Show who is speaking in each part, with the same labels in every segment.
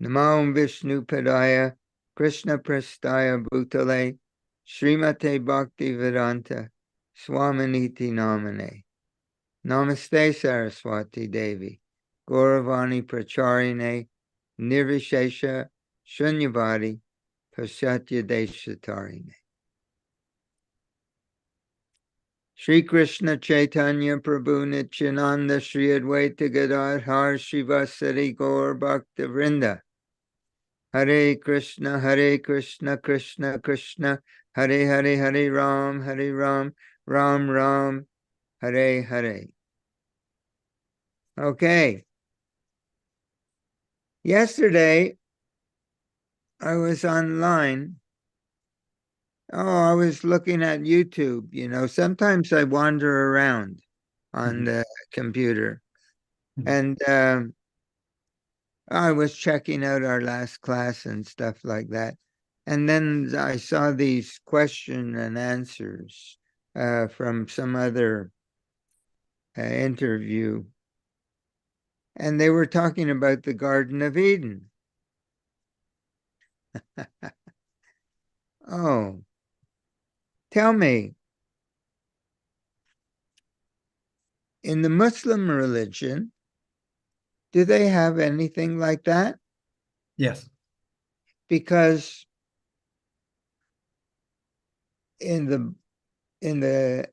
Speaker 1: Namo Vishnu Padaya Krishna Prastaya Bhutale Srimate Bhakti Vedanta Swaminiti Namane. Namaste Saraswati Devi Gauravani Pracharine Nirvishesha Shunyavadi Pasyatya Deshatarine. Shri Krishna Chaitanya Prabhu Nityananda Shri Advaita Gadadhar Shivasari Gaur Bhakta Vrinda. Hare Krishna Krishna Krishna Hare Hare Hare Ram Ram Ram Hare Hare. Okay. Yesterday I was online. I was looking at YouTube. Sometimes I wander around on the computer. And I was checking out our last class and stuff like that. And then I saw these question and answers from some other interview. And they were talking about the Garden of Eden. Oh, tell me, in the Muslim religion, do they have anything like that?
Speaker 2: Yes.
Speaker 1: Because in the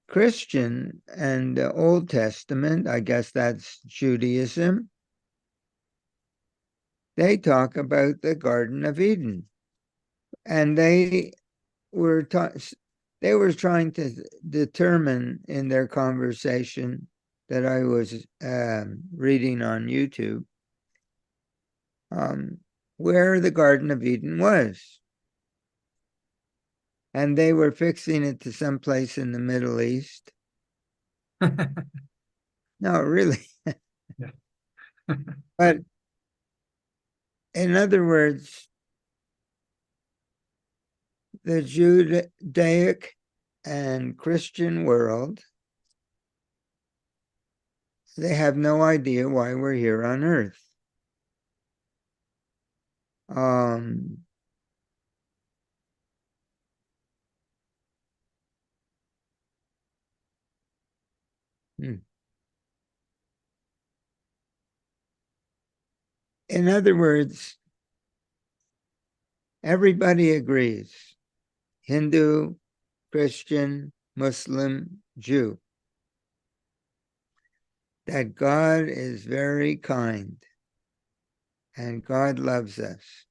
Speaker 1: Christian and the Old Testament, I guess that's Judaism, they talk about the Garden of Eden. And they were trying to determine in their conversation that I was reading on YouTube where the Garden of Eden was. And they were fixing it to some place in the Middle East. No, really. But in other words, the Judaic and Christian world, they have no idea why we're here on earth. In other words, everybody agrees, Hindu, Christian, Muslim, Jew, that God is very kind and God loves us.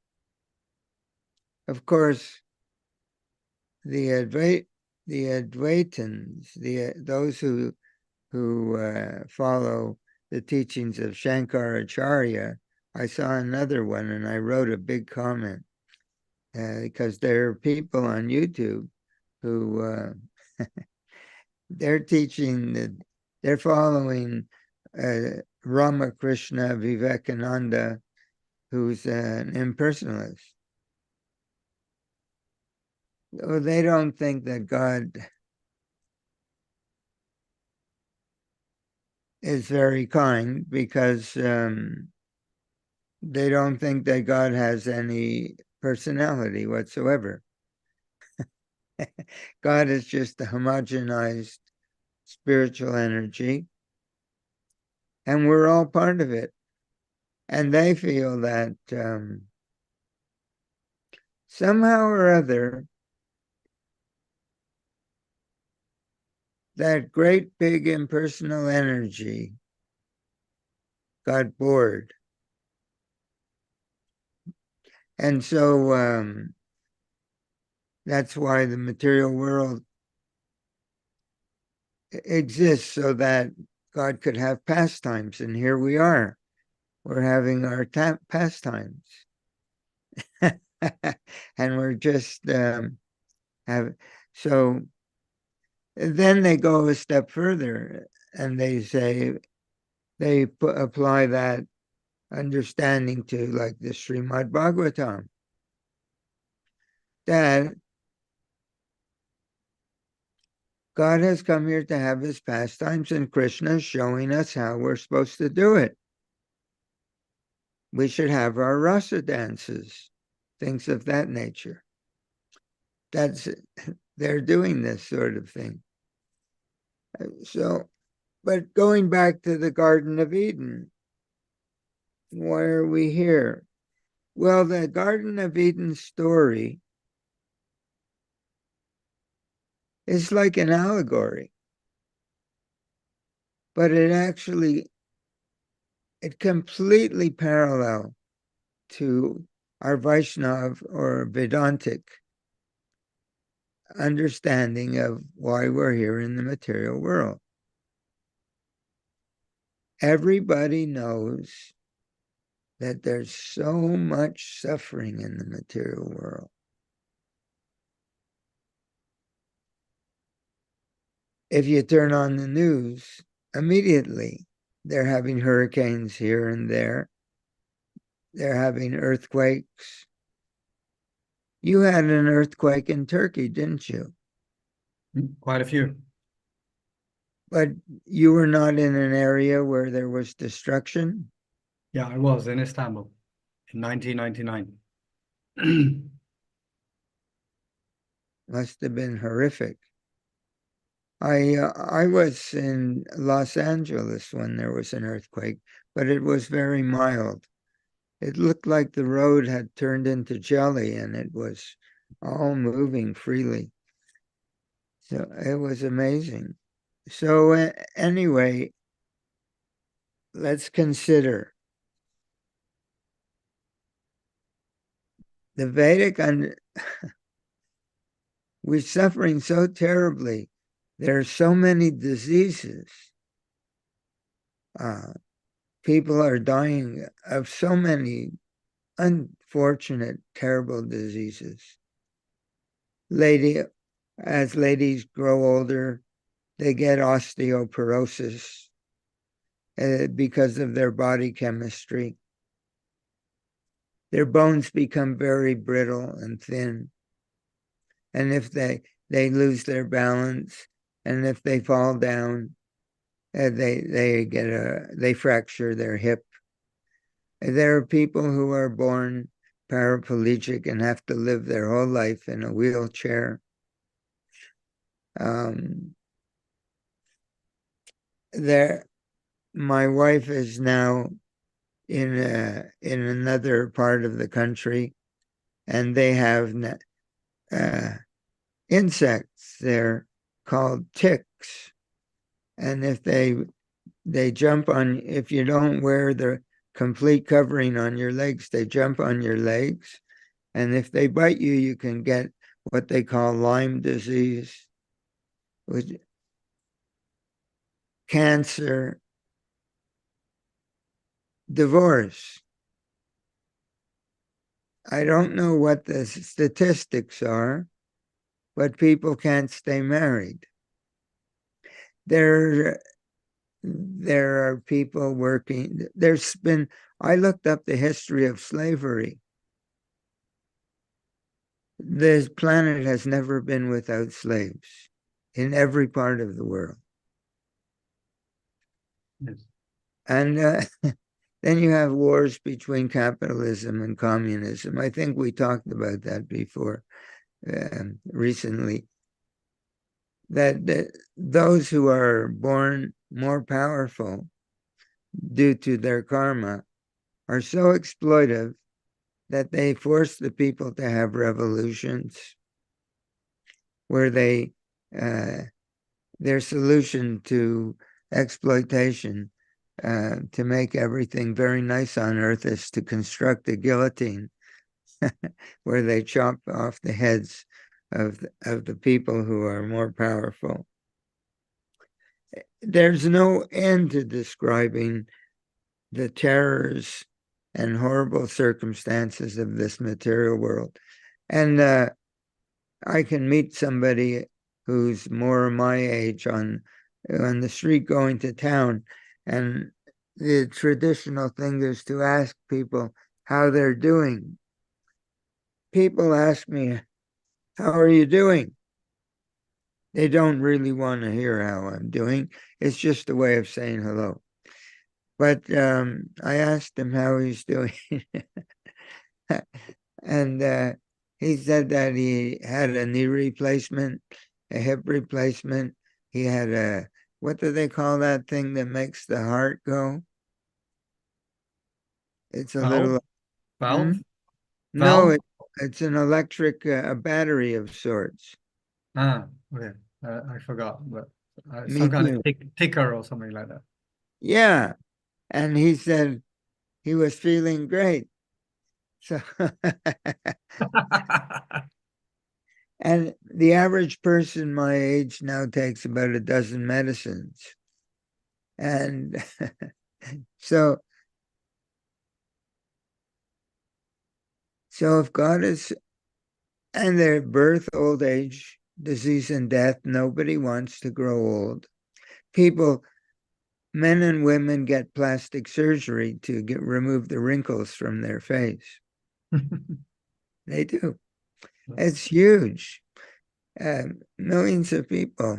Speaker 1: Of course, the Advaitins, those who follow the teachings of Shankaracharya, I saw another one and I wrote a big comment because there are people on YouTube who they're teaching that they're following Ramakrishna Vivekananda, who's an impersonalist. They don't think that God is very kind because they don't think that God has any personality whatsoever. God is just a homogenized spiritual energy, and we're all part of it. And they feel that somehow or other, that great big impersonal energy got bored. And so that's why the material world exists, so that God could have pastimes. And here we are. We're having our pastimes. And we're just so then they go a step further and they say, they apply that understanding to like the Srimad Bhagavatam, that God has come here to have his pastimes and Krishna is showing us how we're supposed to do it. We should have our rasa dances, things of that nature. They're doing this sort of thing. So, but going back to the Garden of Eden, why are we here? Well, the Garden of Eden story is like an allegory, but it completely parallel to our Vaishnav or Vedantic understanding of why we're here in the material world. Everybody knows that there's so much suffering in the material world. If you turn on the news, immediately they're having hurricanes here and there. They're having earthquakes. You had an earthquake in Turkey, didn't you?
Speaker 2: Quite a few.
Speaker 1: But you were not in an area where there was destruction?
Speaker 2: Yeah, I was in Istanbul in 1999.
Speaker 1: Must have been horrific. I was in Los Angeles when there was an earthquake, but it was very mild. It looked like the road had turned into jelly and it was all moving freely. So it was amazing. So anyway, let's consider the Vedic. We're suffering so terribly. There are so many diseases. People are dying of so many unfortunate, terrible diseases. As ladies grow older, they get osteoporosis because of their body chemistry. Their bones become very brittle and thin. And if they lose their balance, and if they fall down, they fracture their hip. There are people who are born paraplegic and have to live their whole life in a wheelchair. My wife is now in another part of the country, and they have insects there called ticks, and if they jump on, if you don't wear the complete covering on your legs, they jump on your legs, and if they bite you, you can get what they call Lyme disease, which cancer, divorce. I don't know what the statistics are, but people can't stay married. There are people working. I looked up the history of slavery. This planet has never been without slaves in every part of the world.
Speaker 2: Yes.
Speaker 1: And then you have wars between capitalism and communism. I think we talked about that before recently. That those who are born more powerful due to their karma are so exploitive that they force the people to have revolutions where their solution to exploitation to make everything very nice on earth is to construct a guillotine where they chop off the heads of the people who are more powerful. There's no end to describing the terrors and horrible circumstances of this material world. And I can meet somebody who's more my age on the street going to town, and the traditional thing is to ask people how they're doing. People ask me, how are you doing? They don't really want to hear how I'm doing. It's just a way of saying hello. But I asked him how he's doing. And he said that he had a knee replacement, a hip replacement. He had what do they call that thing that makes the heart go? It's a
Speaker 2: Valve,
Speaker 1: little, hmm?
Speaker 2: valve,
Speaker 1: No,
Speaker 2: valve.
Speaker 1: it's an electric, a battery of sorts.
Speaker 2: Ah, okay. I forgot, but
Speaker 1: Me
Speaker 2: some kind
Speaker 1: too.
Speaker 2: of ticker or something like that.
Speaker 1: Yeah. And he said he was feeling great. So, and the average person my age now takes about a dozen medicines. And so, so if God is, and their birth, old age, disease, and death, nobody wants to grow old. People, men and women get plastic surgery to remove the wrinkles from their face. They do. It's huge. Millions of people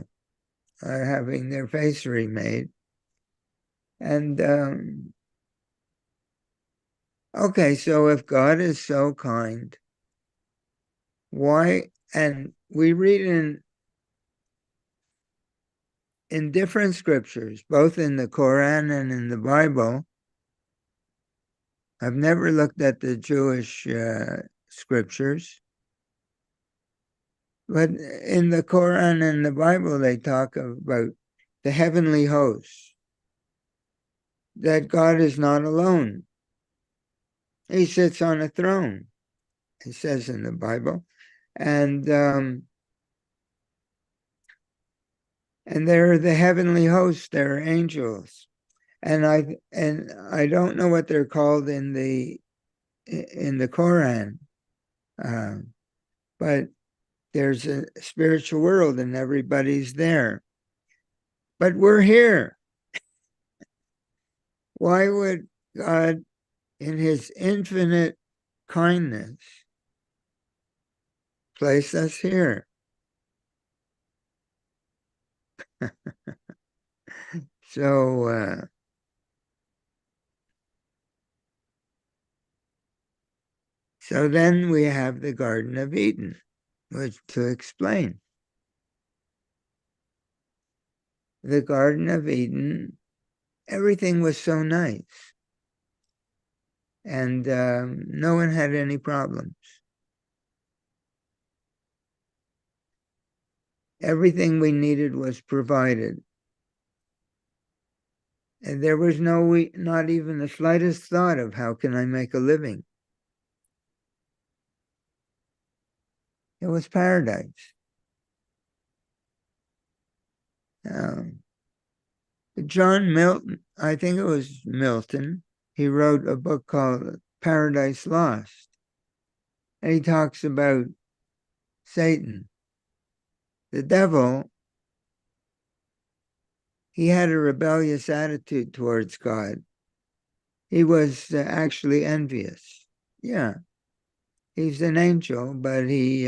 Speaker 1: are having their face remade. And okay, so if God is so kind, why? And we read in different scriptures, both in the Quran and in the Bible. I've never looked at the Jewish scriptures, but in the Quran and the Bible, they talk about the heavenly hosts, that God is not alone. He sits on a throne, it says in the Bible. And there are the heavenly hosts, there are angels. And I don't know what they're called in the Quran, but there's a spiritual world and everybody's there. But we're here. Why would God, in his infinite kindness, place us here? So, so then we have the Garden of Eden, which to explain. The Garden of Eden, everything was so nice, and no one had any problems. Everything we needed was provided. And there was not even the slightest thought of how can I make a living. It was paradise. John Milton, I think it was Milton, he wrote a book called Paradise Lost. And he talks about Satan. The devil, he had a rebellious attitude towards God. He was actually envious. Yeah, he's an angel, but he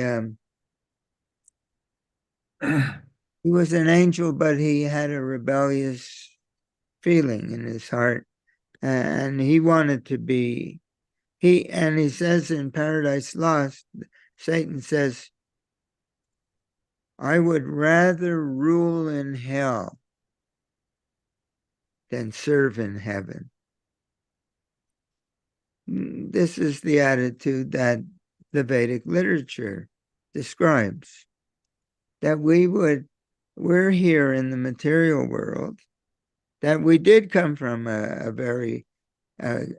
Speaker 1: was an angel, but he had a rebellious feeling in his heart, and he wanted to be. He says in Paradise Lost, Satan says, "I would rather rule in hell than serve in heaven." This is the attitude that the Vedic literature describes. That we're here in the material world, that we did come from a very, an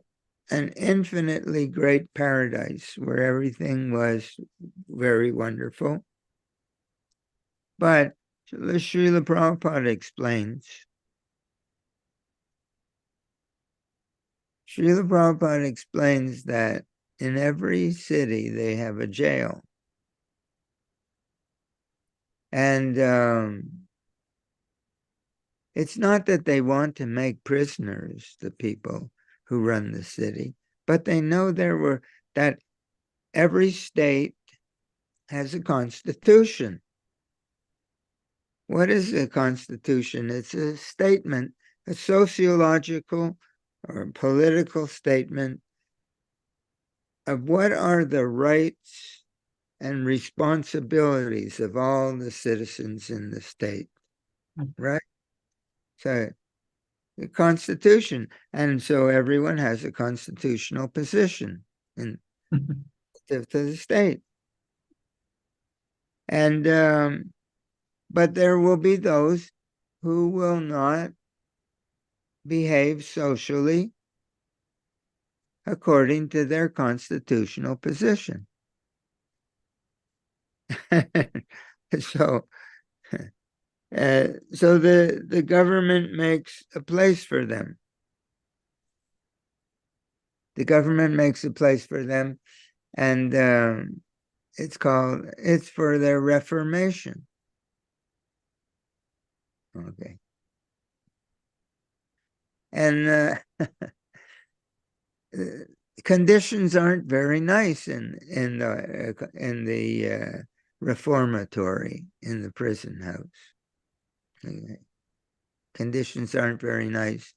Speaker 1: infinitely great paradise where everything was very wonderful. But Srila Prabhupada explains, Srila Prabhupada explains that in every city they have a jail. And it's not that they want to make prisoners the people who run the city, but they know that every state has a constitution. What is a constitution? It's a statement, a sociological or a political statement of what are the rights and responsibilities of all the citizens in the state, right? So the Constitution, and so everyone has a constitutional position in to the state. And but there will be those who will not behave socially according to their constitutional position. So, so the government makes a place for them. The government makes a place for them, and it's for their reformation. Okay. And conditions aren't very nice in the reformatory, in the prison house. Okay. Conditions aren't very nice.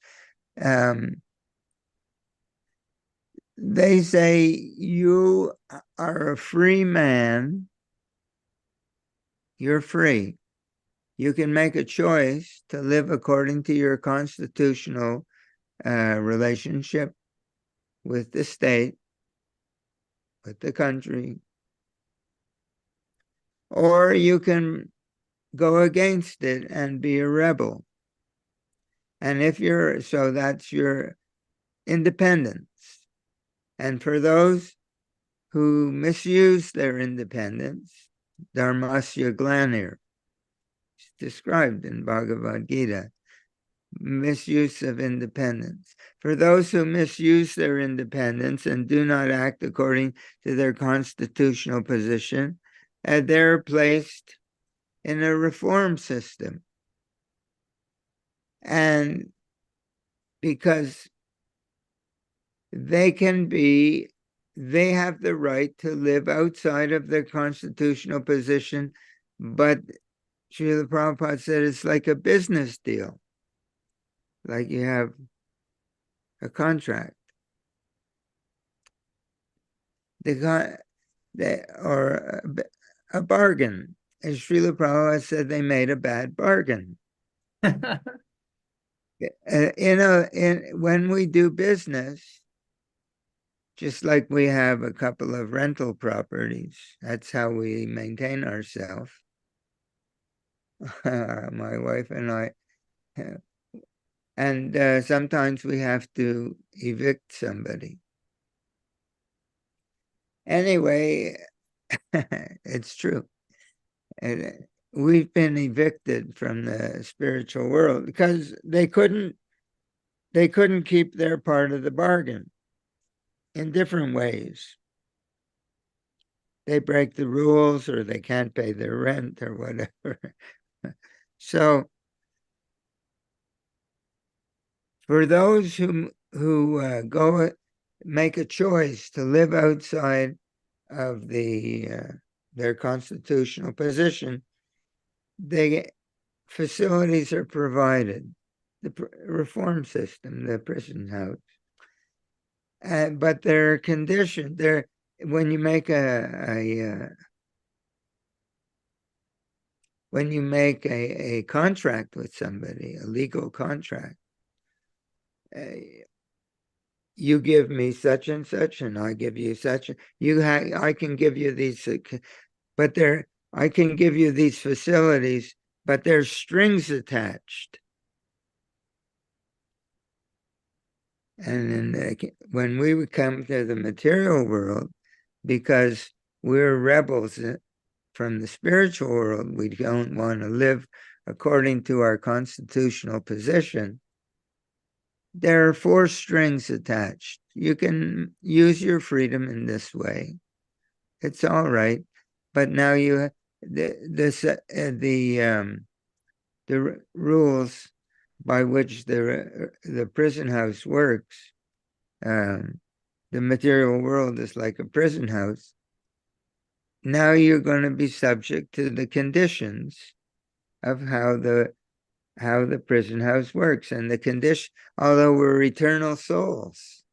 Speaker 1: They say you are a free man. You're free. You can make a choice to live according to your constitutional relationship with the state, with the country, or you can go against it and be a rebel. And so that's your independence. And for those who misuse their independence, dharmasya glanir, it's described in Bhagavad Gita, misuse of independence. For those who misuse their independence and do not act according to their constitutional position, they're placed in a reform system. And because they have the right to live outside of their constitutional position, but Srila Prabhupada said it's like a business deal, like you have a contract. Or a bargain. As Srila Prabhupada said, they made a bad bargain. When we do business, just like we have a couple of rental properties, that's how we maintain ourselves. My wife and I, and sometimes we have to evict somebody. Anyway, it's true. And we've been evicted from the spiritual world because they couldn't keep their part of the bargain in different ways. They break the rules, or they can't pay their rent, or whatever. So for those who go make a choice to live outside of their constitutional position, facilities are provided. The reform system, the prison house, but there are conditions. When you make a contract with somebody, a legal contract, you give me such and such, and I give you such. I can give you these, but I can give you these facilities, but there's strings attached. And when we would come to the material world, because we're rebels from the spiritual world, we don't want to live according to our constitutional position. There are 4 strings attached. You can use your freedom in this way. It's all right, but now the rules by which the prison house works. The material world is like a prison house. Now you're going to be subject to the conditions of how the how the prison house works and the condition. Although we're eternal souls,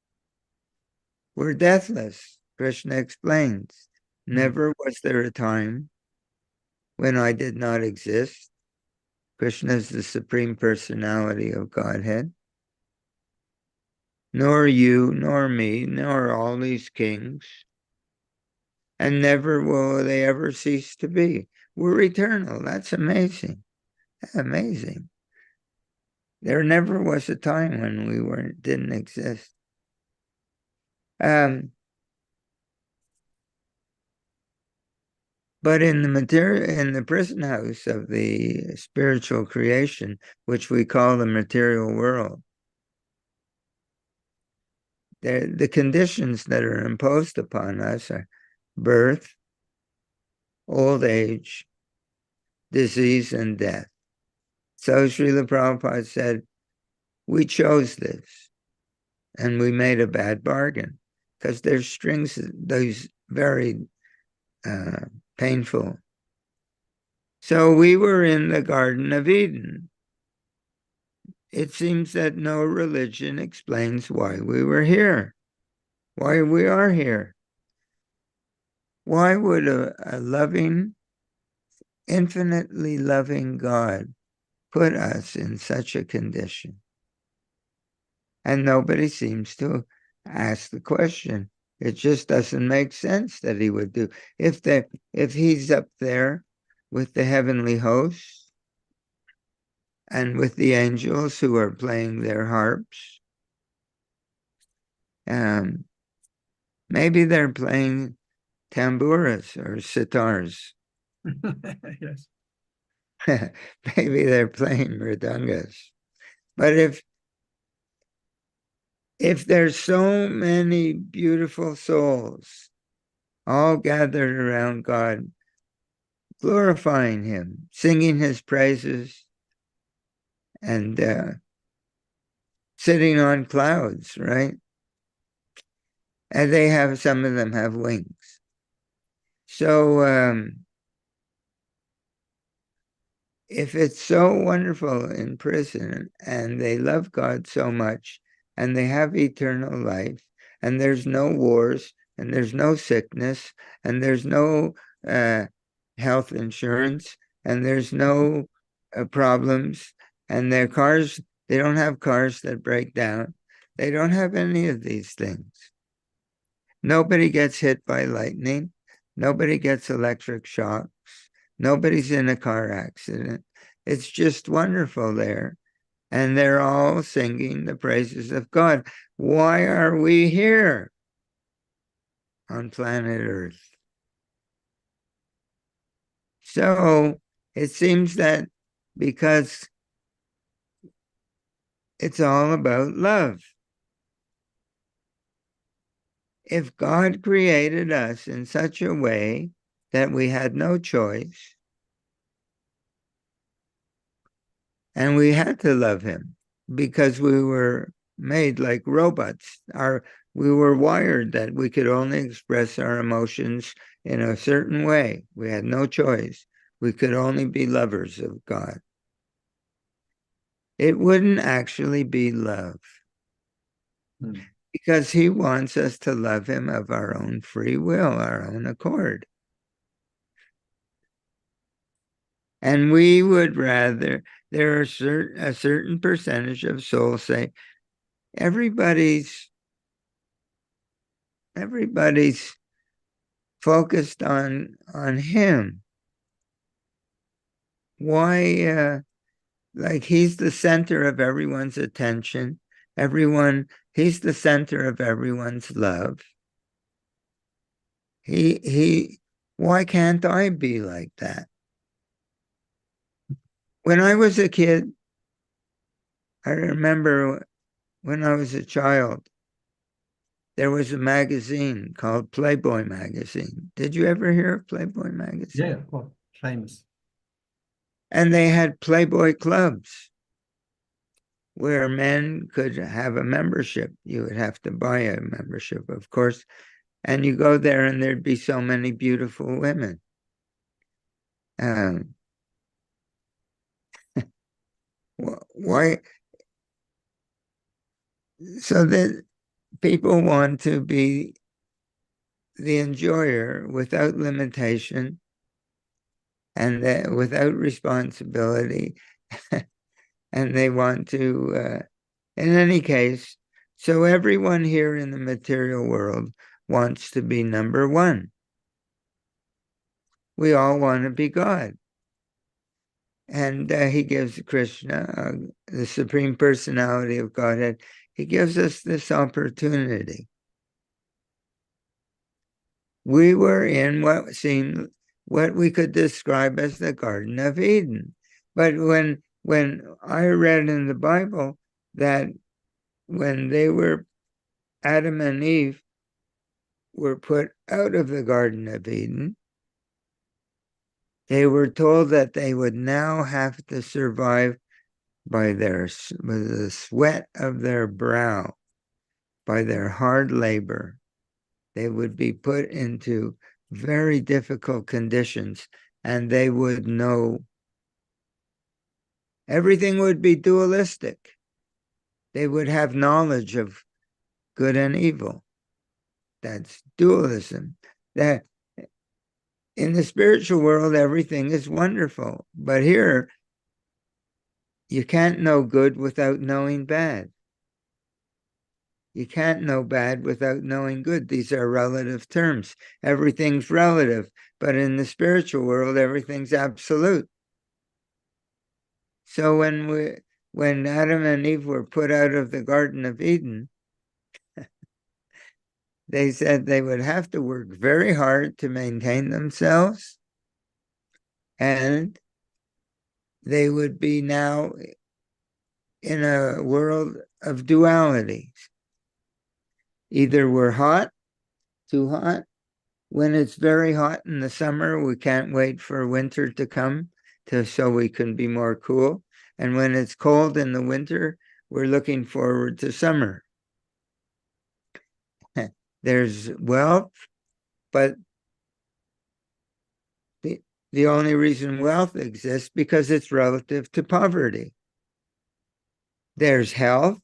Speaker 1: we're deathless. Krishna explains. Never was there a time when I did not exist. Krishna is the Supreme Personality of Godhead. Nor you, nor me, nor all these kings. And never will they ever cease to be. We're eternal. That's amazing. Amazing. There never was a time when we didn't exist. But in the prison house of the spiritual creation, which we call the material world, the conditions that are imposed upon us are birth, old age, disease, and death. So Srila Prabhupada said, we chose this and we made a bad bargain because there's strings, those very painful. So we were in the Garden of Eden. It seems that no religion explains why we were here, why we are here. Why would a loving, infinitely loving God put us in such a condition? And nobody seems to ask the question. It just doesn't make sense that he would do. If he's up there with the heavenly hosts and with the angels who are playing their harps, maybe they're playing tambours or sitars.
Speaker 2: Yes.
Speaker 1: Maybe they're playing mridungas. But if there's so many beautiful souls all gathered around God, glorifying him, singing his praises, and sitting on clouds, right? And some of them have wings. So if it's so wonderful in prison and they love God so much and they have eternal life and there's no wars and there's no sickness and there's no health insurance and there's no problems and their cars, they don't have cars that break down. They don't have any of these things. Nobody gets hit by lightning. Nobody gets electric shocks. Nobody's in a car accident. It's just wonderful there. And they're all singing the praises of God. Why are we here on planet Earth? So it seems that because it's all about love. If God created us in such a way that we had no choice, and we had to love him because we were made like robots. We were wired that we could only express our emotions in a certain way. We had no choice. We could only be lovers of God. It wouldn't actually be love because he wants us to love him of our own free will, our own accord. And we would rather, there are a certain percentage of souls say, everybody's focused on him. Why, like he's the center of everyone's attention. He's the center of everyone's love. Why can't I be like that? When I was a kid, I remember when I was a child, there was a magazine called Playboy magazine. Did you ever hear of Playboy magazine?
Speaker 2: Yeah, well, famous.
Speaker 1: And they had Playboy clubs where men could have a membership. You would have to buy a membership, of course. And you go there and there'd be so many beautiful women. Why? So that people want to be the enjoyer without limitation and without responsibility. And they want to, in any case, so everyone here in the material world wants to be number one. We all want to be God. And he gives Krishna, the Supreme Personality of Godhead, he gives us this opportunity. We were in what we could describe as the Garden of Eden. But when I read in the Bible that when Adam and Eve were put out of the Garden of Eden, they were told that they would now have to survive by the sweat of their brow, by their hard labor. They would be put into very difficult conditions, and they would know everything would be dualistic. They would have knowledge of good and evil. That's dualism. That in the spiritual world, everything is wonderful. But here, you can't know good without knowing bad. You can't know bad without knowing good. These are relative terms. Everything's relative. But in the spiritual world, everything's absolute. So when Adam and Eve were put out of the Garden of Eden, they said they would have to work very hard to maintain themselves, and they would be now in a world of dualities. Either we're hot, too hot. When it's very hot in the summer, we can't wait for winter to come so we can be more cool. And when it's cold in the winter, we're looking forward to summer. There's wealth, but the only reason wealth exists because it's relative to poverty. There's health,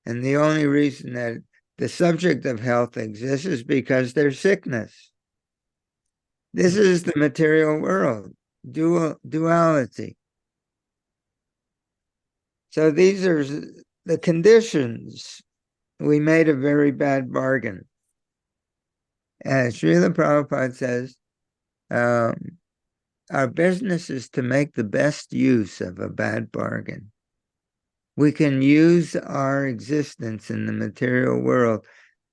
Speaker 1: and the only reason that the subject of health exists is because there's sickness. This is the material world, duality. So these are the conditions. We made a very bad bargain. As Srila Prabhupada says, our business is to make the best use of a bad bargain. We can use our existence in the material world,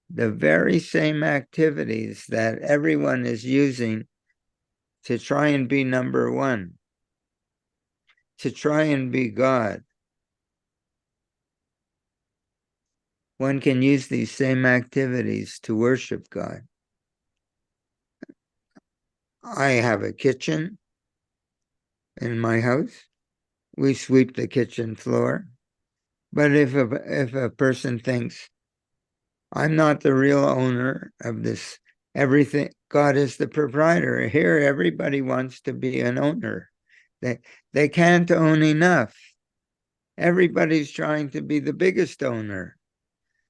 Speaker 1: the very same activities that everyone is using to try and be number one, to try and be God. One can use these same activities to worship God. I have a kitchen in my house. We sweep the kitchen floor. But if a person thinks, I'm not the real owner of this, everything, God is the proprietor. Here, everybody wants to be an owner. They can't own enough. Everybody's trying to be the biggest owner.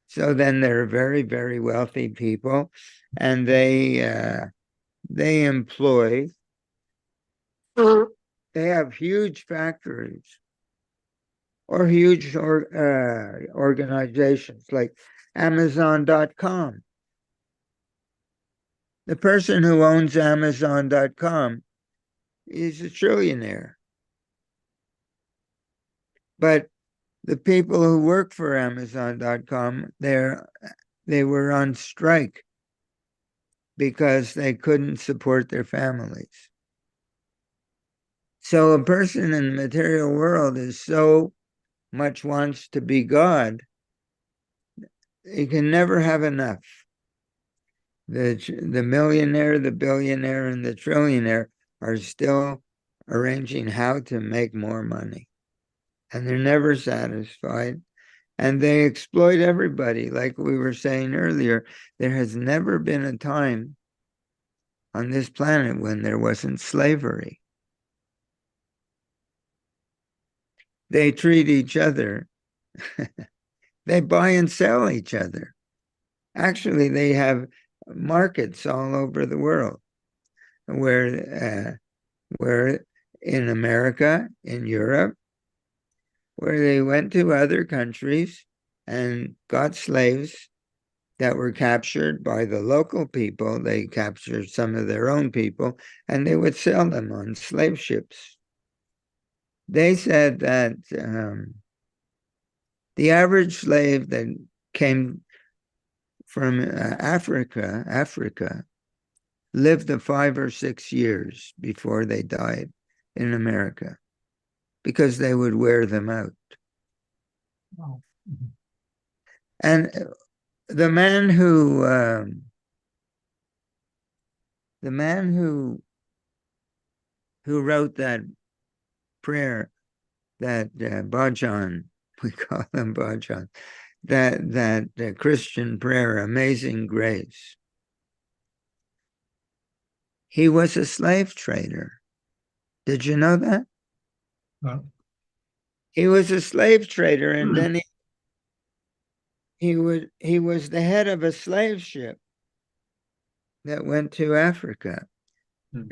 Speaker 1: So then they're very, very wealthy people, and they employ, they have huge factories or huge organizations like Amazon.com. The person who owns Amazon.com is a trillionaire. But the people who work for Amazon.com, they were on strike because they couldn't support their families. So a person in the material world is so much wants to be God, he can never have enough. The millionaire, the billionaire, and the trillionaire are still arranging how to make more money. And they're never satisfied. And they exploit everybody. Like we were saying earlier, there has never been a time on this planet when there wasn't slavery. they treat each other. They buy and sell each other. Actually, they have markets all over the world where in America, in Europe, where they went to other countries and got slaves that were captured by the local people. They captured some of their own people, and they would sell them on slave ships. They said that the average slave that came from Africa, lived the 5 or 6 years before they died in America because they would wear them out.
Speaker 2: Wow.
Speaker 1: And the man who wrote that prayer, that Bhajan, we call him Bhajan, that Christian prayer, Amazing Grace. He was a slave trader. Did you know that?
Speaker 2: Wow.
Speaker 1: He was a slave trader, and then he was the head of a slave ship that went to Africa.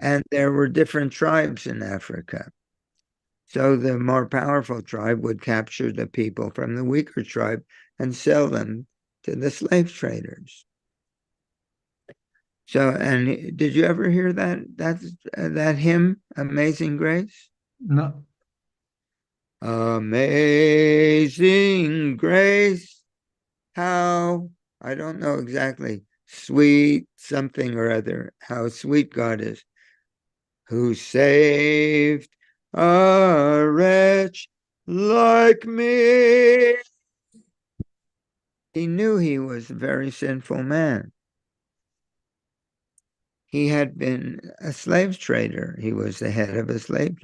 Speaker 1: And there were different tribes in Africa. So the more powerful tribe would capture the people from the weaker tribe and sell them to the slave traders. So, and did you ever hear that hymn, Amazing Grace?
Speaker 2: No.
Speaker 1: Amazing Grace, how, I don't know exactly, sweet something or other, how sweet God is, who saved a wretch like me. He knew he was a very sinful man. He had been a slave trader. He was the head of a slave,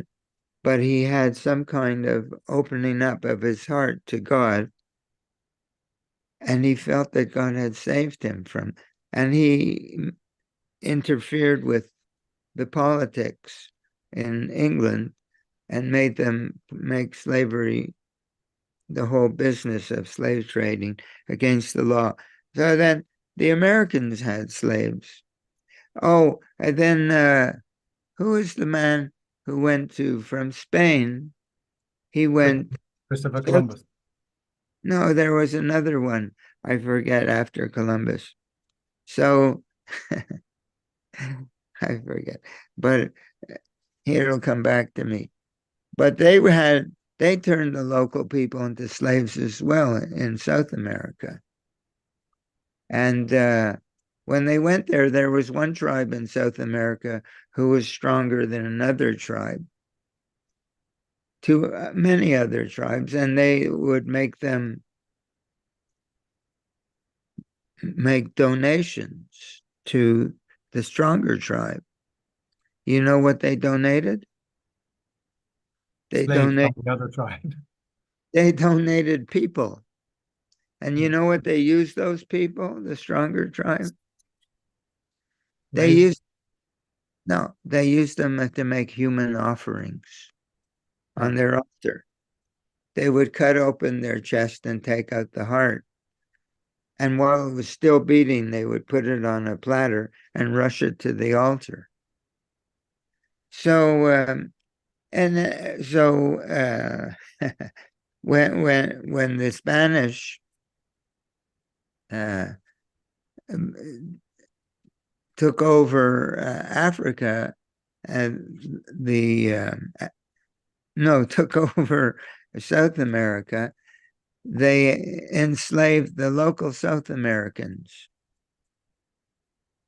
Speaker 1: but he had some kind of opening up of his heart to God, and he felt that God had saved him and he interfered with the politics in England and made them make slavery, the whole business of slave trading, against the law. So then the Americans had slaves. Oh, and then who is the man who went from Spain? He went.
Speaker 2: Christopher Columbus.
Speaker 1: No, there was another one. I forget after Columbus. So I forget, but it'll come back to me. But they turned the local people into slaves as well in South America. And when they went there, there was one tribe in South America who was stronger than another tribe, to many other tribes, and they would make them make donations to the stronger tribe. You know what they donated? They
Speaker 2: Slaves from
Speaker 1: donate.
Speaker 2: the other tribe.
Speaker 1: They donated people, and you know what they used those people? The stronger tribe. They
Speaker 2: Raised.
Speaker 1: used No, they used them to make human offerings on their altar. They would cut open their chest and take out the heart. And while it was still beating, they would put it on a platter and rush it to the altar. So, when the Spanish took over Africa, and took over South America, they enslaved the local South Americans.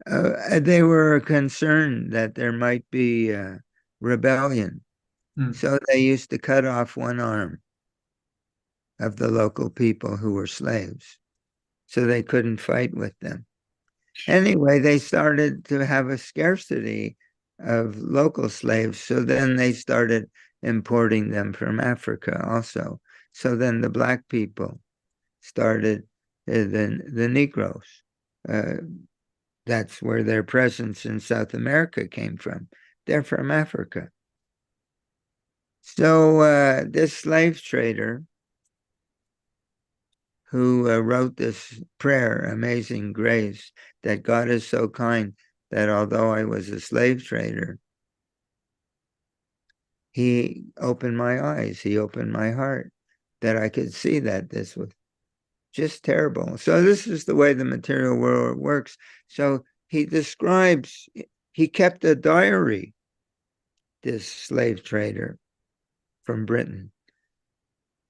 Speaker 1: They were concerned that there might be rebellion. So they used to cut off one arm of the local people who were slaves, so they couldn't fight with them. Anyway, they started to have a scarcity of local slaves, so then they started importing them from Africa also. So then the black people started, the Negroes. That's where their presence in South America came from. They're from Africa. So this slave trader who wrote this prayer, Amazing Grace, that God is so kind that although I was a slave trader, he opened my eyes, he opened my heart, that I could see that this was just terrible. So this is the way the material world works. So he describes, he kept a diary, this slave trader from Britain.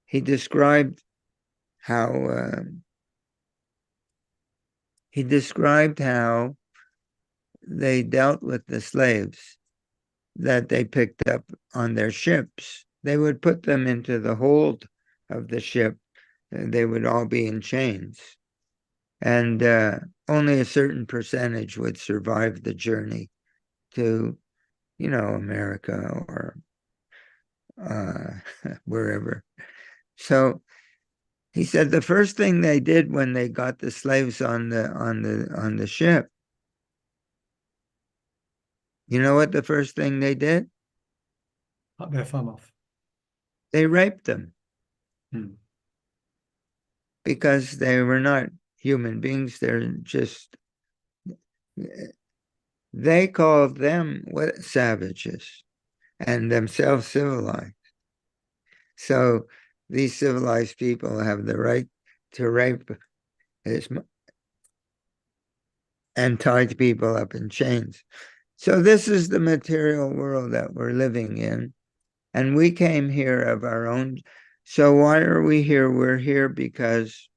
Speaker 1: He described how they dealt with the slaves that they picked up on their ships. They would put them into the hold of the ship. They would all be in chains. And only a certain percentage would survive the journey to, America or wherever. So he said the first thing they did when they got the slaves on the ship, you know what the first thing they did?
Speaker 2: Cut their thumb off.
Speaker 1: They raped them
Speaker 2: Hmm.
Speaker 1: because they were not human beings. They're just, they called them savages and themselves civilized. So these civilized people have the right to rape and tie people up in chains. So this is the material world that we're living in. And we came here of our own. So why are we here? We're here because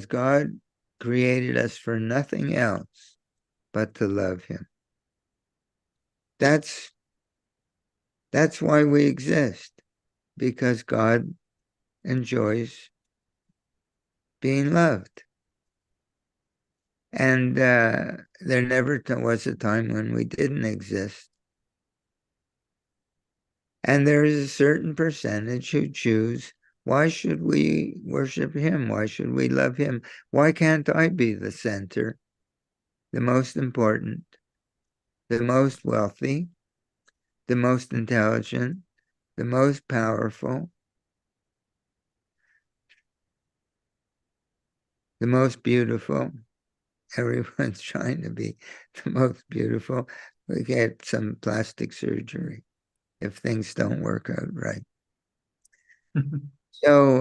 Speaker 1: God created us for nothing else but to love him. That's why we exist, because God enjoys being loved. And there never was a time when we didn't exist. And there is a certain percentage who choose, why should we worship him? Why should we love him? Why can't I be the center, the most important, the most wealthy, the most intelligent, the most powerful, the most beautiful? Everyone's trying to be the most beautiful. We get some plastic surgery if things don't work out right. So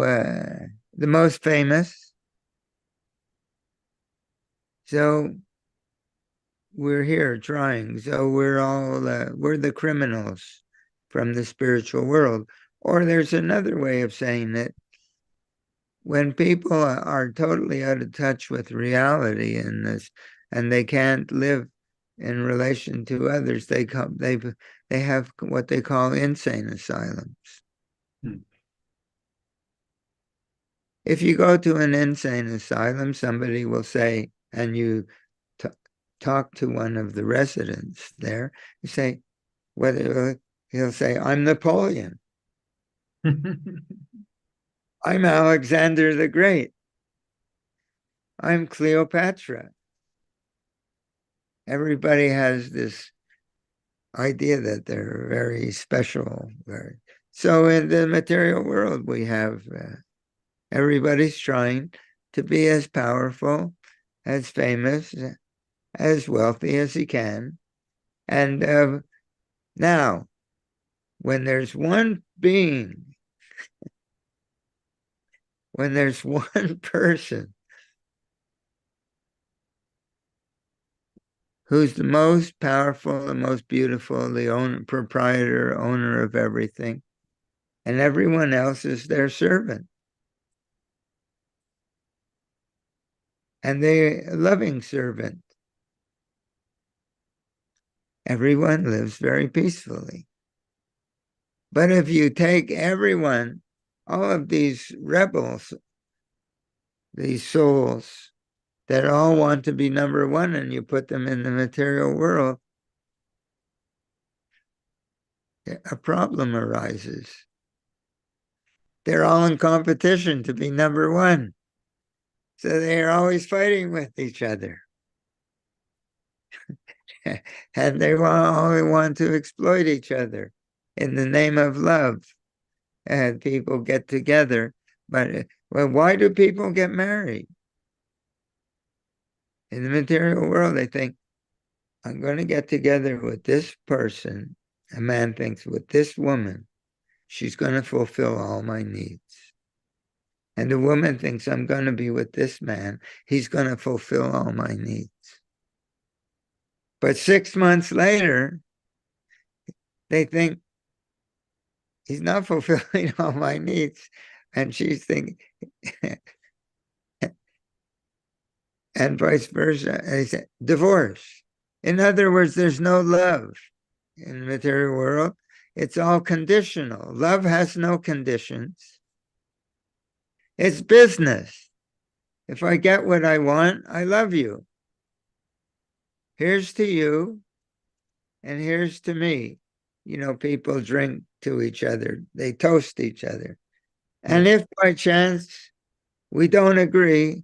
Speaker 1: the most famous. So we're here trying. So we're the criminals from the spiritual world. Or there's another way of saying it. When people are totally out of touch with reality in this, and they can't live in relation to others, they have what they call insane asylums.
Speaker 2: Hmm.
Speaker 1: If you go to an insane asylum, somebody will say, and you talk to one of the residents there, you say, he'll say, I'm Napoleon. I'm Alexander the Great. I'm Cleopatra. Everybody has this idea that they're very special. So in the material world, we have everybody's trying to be as powerful, as famous, as wealthy as he can. And now, when there's one being, when there's one person who's the most powerful, the most beautiful, the proprietor, owner of everything, and everyone else is their servant. And they're a loving servant. Everyone lives very peacefully. But if you take everyone, all of these rebels, these souls that all want to be number one, and you put them in the material world, a problem arises. They're all in competition to be number one. So they're always fighting with each other. and they all want to exploit each other in the name of love. And people get together, but well, why do people get married? In the material world, they think, I'm going to get together with this person. A man thinks, with this woman, she's going to fulfill all my needs. And the woman thinks, I'm going to be with this man. He's going to fulfill all my needs. But 6 months later, they think, he's not fulfilling all my needs. And she's thinking, and vice versa. And they say, divorce. In other words, there's no love in the material world. It's all conditional. Love has no conditions. It's business. If I get what I want, I love you. Here's to you, and here's to me. You know, people drink to each other. They toast each other. And if by chance we don't agree,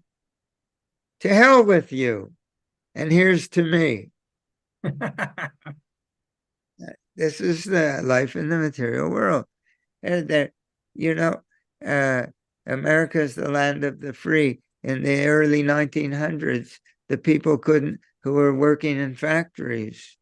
Speaker 1: to hell with you, and here's to me. This is the life in the material world. And that, you know, America is the land of the free. In the early 1900s, the people who were working in factories,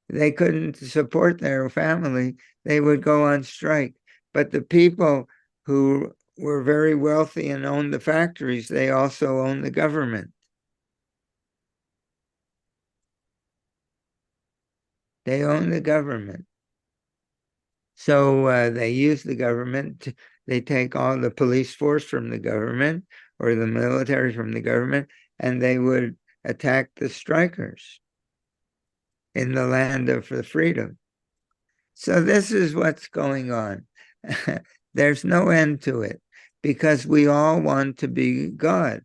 Speaker 1: they couldn't support their family. They would go on strike. But the people who were very wealthy and owned the factories, they also owned the government. They owned the government. So they use the government. They take all the police force from the government or the military from the government, and they would attack the strikers in the land of the freedom. So this is what's going on. There's no end to it because we all want to be God,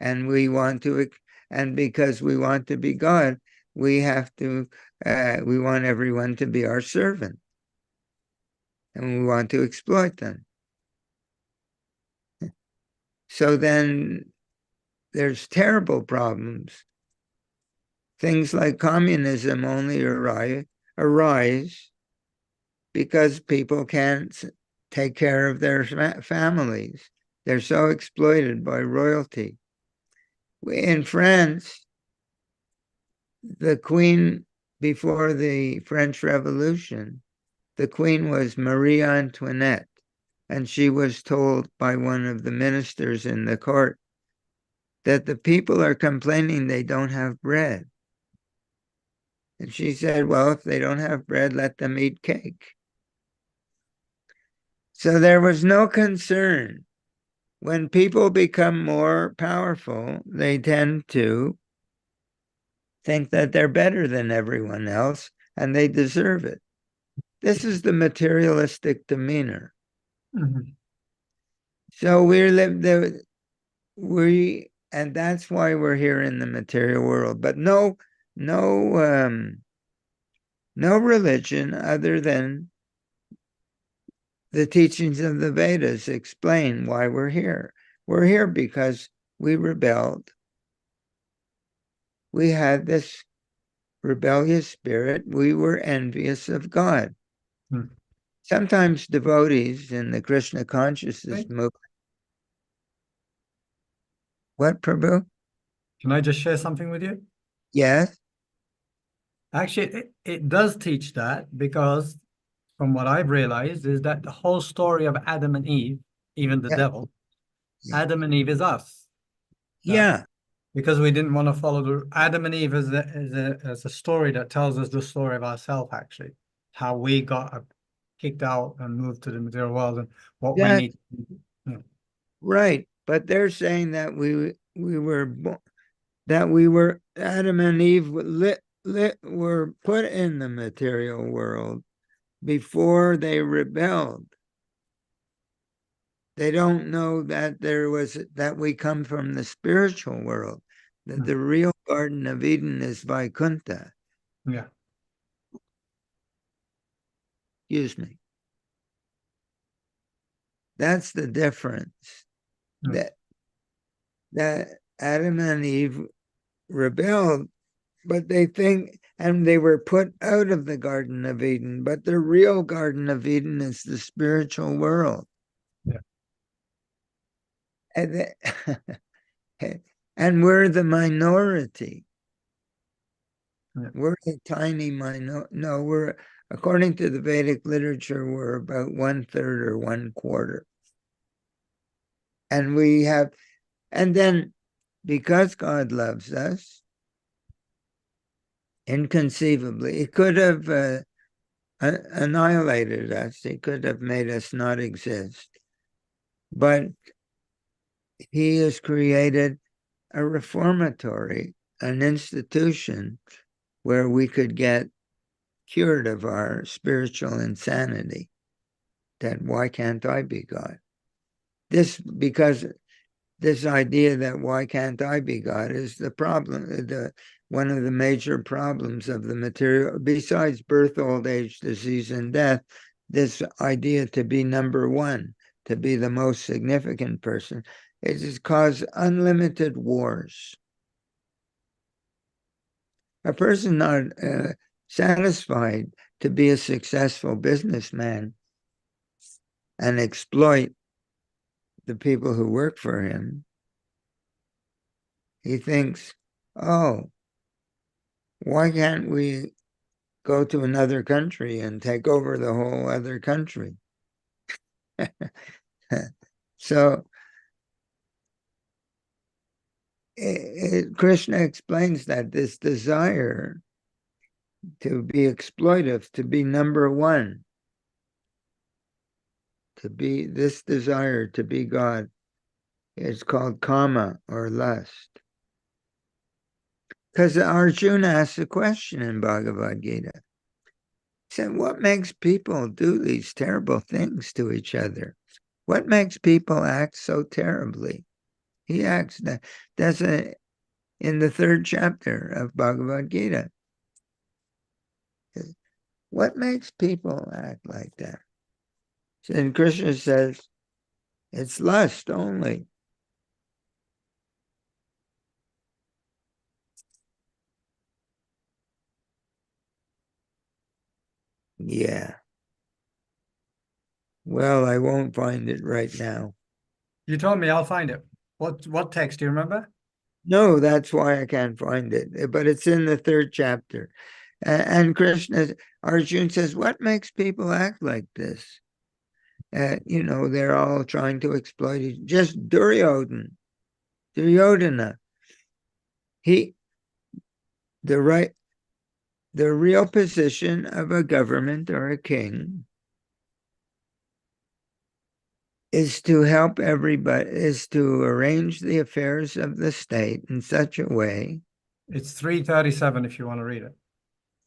Speaker 1: and we want to, and because we want to be God, we have to, we want everyone to be our servant. And we want to exploit them. So then there's terrible problems. Things like communism only arise because people can't take care of their families. They're so exploited by royalty. In France, the queen, before the French Revolution, the queen was Marie Antoinette, and she was told by one of the ministers in the court that the people are complaining they don't have bread. And she said, well, if they don't have bread, let them eat cake. So there was no concern. When people become more powerful, they tend to think that they're better than everyone else and they deserve it. This is the materialistic demeanor.
Speaker 2: Mm-hmm.
Speaker 1: So and that's why we're here in the material world. But no religion other than the teachings of the Vedas explain why we're here. We're here because we rebelled. We had this rebellious spirit. We were envious of God.
Speaker 2: Hmm.
Speaker 1: Sometimes devotees in the Krishna consciousness movement. What, Prabhu?
Speaker 2: Can I just share something with you?
Speaker 1: Yes.
Speaker 2: Actually, it does teach that because from what I've realized is that the whole story of Adam and Eve, even the
Speaker 1: Yeah.
Speaker 2: devil,
Speaker 1: Yeah.
Speaker 2: Adam and Eve is us.
Speaker 1: Yeah.
Speaker 2: Because we didn't want to follow the Adam and Eve as a story that tells us the story of ourselves, actually, how we got kicked out and moved to the material world and what we need. Yeah.
Speaker 1: Right. But they're saying that we were Adam and Eve were put in the material world before they rebelled. They don't know that that we come from the spiritual world, that the real Garden of Eden is Vaikuntha.
Speaker 2: Yeah.
Speaker 1: Excuse me. That's the difference. That Adam and Eve rebelled, but they think and they were put out of the Garden of Eden. But the real Garden of Eden is the spiritual world.
Speaker 2: Yeah.
Speaker 1: And, and we're the minority.
Speaker 2: Yeah.
Speaker 1: We're a tiny minority. No, we're, according to the Vedic literature, we're about 1/3 or 1/4. And we have, and then because God loves us, inconceivably, He could have annihilated us. He could have made us not exist. But He has created a reformatory, an institution where we could get cured of our spiritual insanity. That why can't I be God? Because this idea that why can't I be God is the problem, one of the major problems of the material, besides birth, old age, disease, and death, this idea to be number one, to be the most significant person, it has caused unlimited wars. A person not satisfied to be a successful businessman and exploit the people who work for him, he thinks, oh, why can't we go to another country and take over the whole other country? So Krishna explains that this desire to be exploitive, to be number one, to be this desire to be God, is called kama or lust. Because Arjuna asks a question in Bhagavad Gita. He said, what makes people do these terrible things to each other? What makes people act so terribly? He acts that's in the 3rd chapter of Bhagavad Gita. What makes people act like that? And Krishna says, it's lust only. Yeah. Well, I won't find it right now.
Speaker 2: You told me, I'll find it. What text do you remember?
Speaker 1: No, that's why I can't find it. But it's in the 3rd chapter. And Krishna, Arjuna says, what makes people act like this? They're all trying to exploit it. Just Duryodhana, the real position of a government or a king is to help everybody, is to arrange the affairs of the state in such a way.
Speaker 2: It's 337 if you want to read it.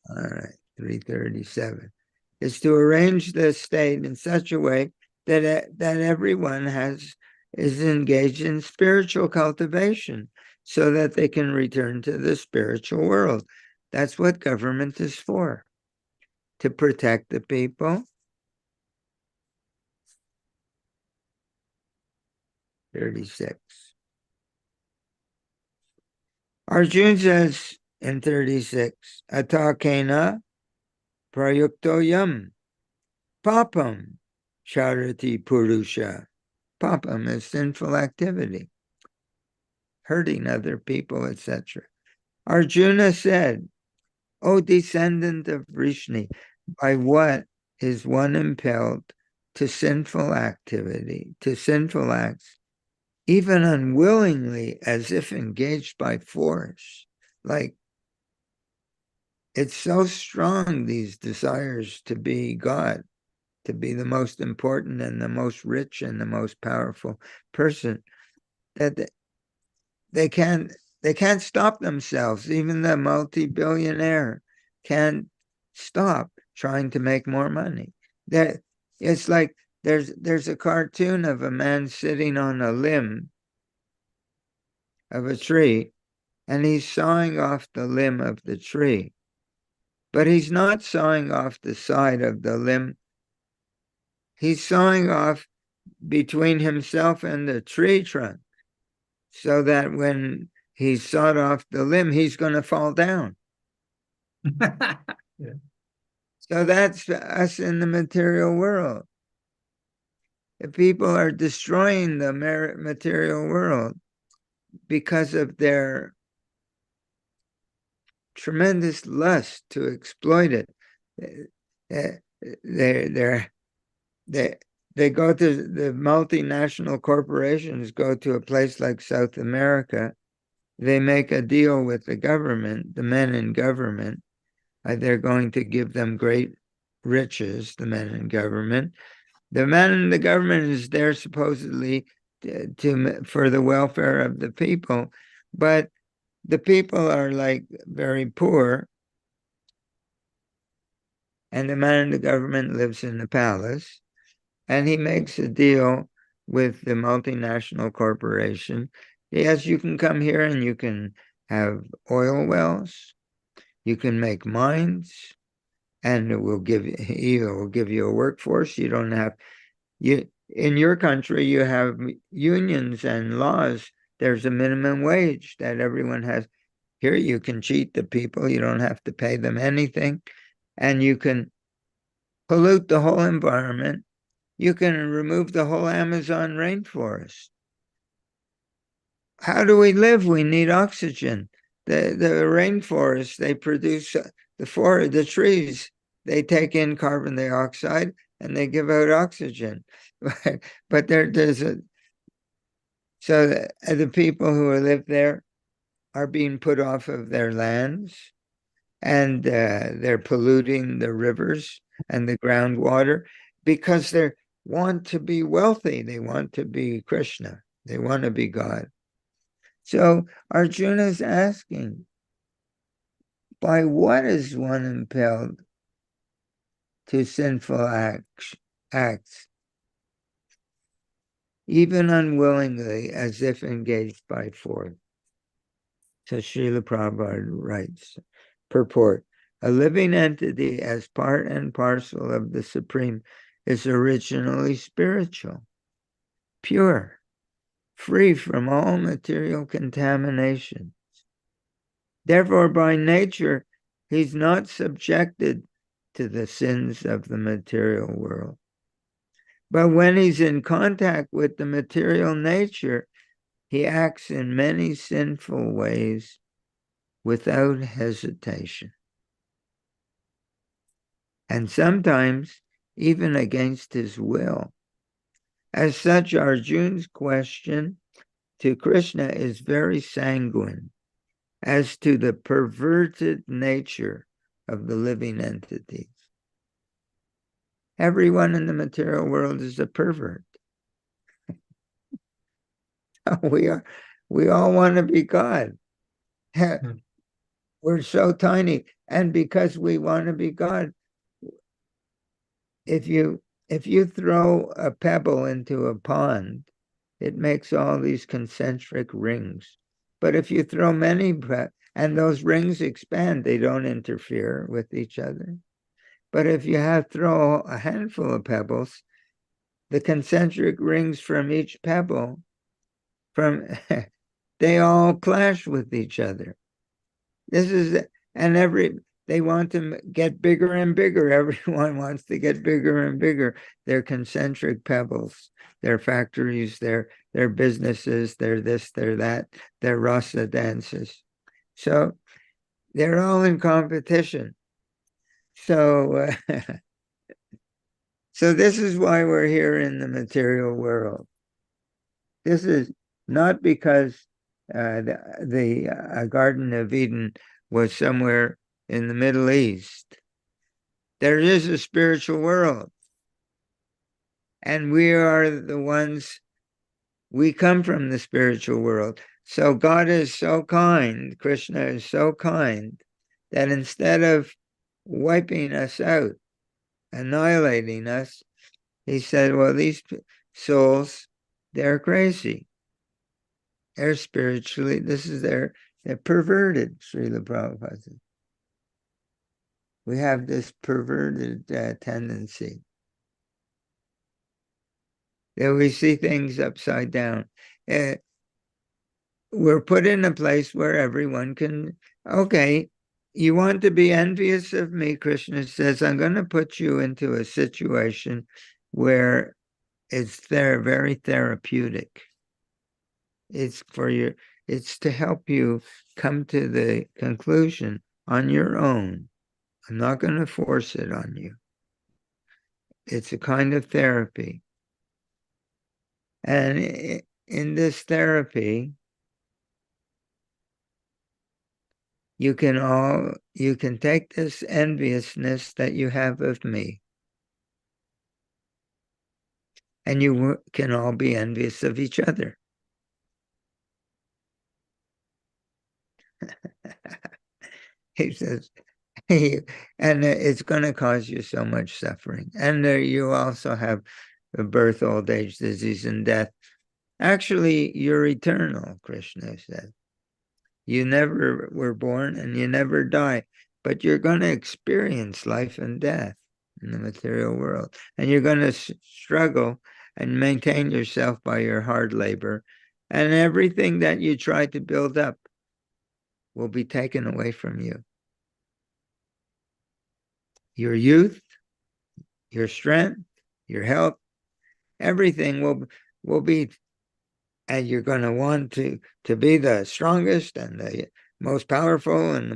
Speaker 1: All right, 337. Is to arrange the state in such a way that everyone is engaged in spiritual cultivation so that they can return to the spiritual world. That's what government is for, to protect the people. 36. Arjuna says in 36, Atakena prayuktoyam papam charati purusha. Papam is sinful activity, hurting other people, etc. Arjuna said, O descendant of Vrishni, by what is one impelled to sinful activity, to sinful acts, even unwillingly, as if engaged by force? Like, it's so strong, these desires to be God, to be the most important and the most rich and the most powerful person, that they can't stop themselves. Even the multi-billionaire can't stop trying to make more money. It's like there's a cartoon of a man sitting on a limb of a tree, and he's sawing off the limb of the tree. But he's not sawing off the side of the limb. He's sawing off between himself and the tree trunk, so that when he's sawed off the limb, he's going to fall down.
Speaker 2: Yeah.
Speaker 1: So that's us in the material world. If people are destroying the material world because of their tremendous lust to exploit it. They they go to the multinational corporations, go to a place like South America. They make a deal with the government, the men in government. They're going to give them great riches, the men in government. The man in the government is there supposedly for the welfare of the people, but the people are like very poor, and the man in the government lives in the palace, and he makes a deal with the multinational corporation. Yes, you can come here and you can have oil wells, you can make mines, and it will give you a workforce. You don't have you in your country you have unions and laws. There's a minimum wage that everyone has. Here you can cheat the people, you don't have to pay them anything, and you can pollute the whole environment. You can remove the whole Amazon rainforest. How do we live? We need oxygen. The rainforest, they produce the trees, they take in carbon dioxide and they give out oxygen. But there's a so the people who live there are being put off of their lands, and they're polluting the rivers and the groundwater because they want to be wealthy. They want to be Krishna. They want to be God. So Arjuna is asking, by what is one impelled to sinful acts, even unwillingly, as if engaged by force? So Srila Prabhupada writes, purport, a living entity as part and parcel of the Supreme is originally spiritual, pure, free from all material contamination. Therefore, by nature, he's not subjected to the sins of the material world. But when he's in contact with the material nature, he acts in many sinful ways without hesitation, and sometimes even against his will. As such, Arjuna's question to Krishna is very sanguine as to the perverted nature of the living entities. Everyone in the material world is a pervert. We all want to be God. We're so tiny, and because we want to be God, if you throw a pebble into a pond, it makes all these concentric rings. But if you throw many, and those rings expand, they don't interfere with each other. But if you throw a handful of pebbles, the concentric rings from each pebble, they all clash with each other. They want to get bigger and bigger. Everyone wants to get bigger and bigger. They're concentric pebbles. Their factories, their businesses, their this, their that, their rasa dances. So they're all in competition. So, so this is why we're here in the material world. This is not because the Garden of Eden was somewhere in the Middle East. There is a spiritual world, and we are the ones, we come from the spiritual world. So God is so kind, Krishna is so kind, that instead of wiping us out, annihilating us, he said, well, these souls, they're crazy. They're spiritually, they're perverted, Srila Prabhupada said. We have this perverted tendency that we see things upside down. We're put in a place where everyone can, okay, you want to be envious of me, Krishna says, I'm going to put you into a situation where it's very therapeutic. It's to help you come to the conclusion on your own. I'm not going to force it on you. It's a kind of therapy. And in this therapy, you can take this enviousness that you have of me, and you can all be envious of each other. He says, and it's going to cause you so much suffering. And you also have birth, old age, disease, and death. Actually, you're eternal, Krishna said. You never were born and you never die, but you're going to experience life and death in the material world. And you're going to struggle and maintain yourself by your hard labor. And everything that you try to build up will be taken away from you. Your youth, your strength, your health, everything will be, and you're going to want to be the strongest and the most powerful and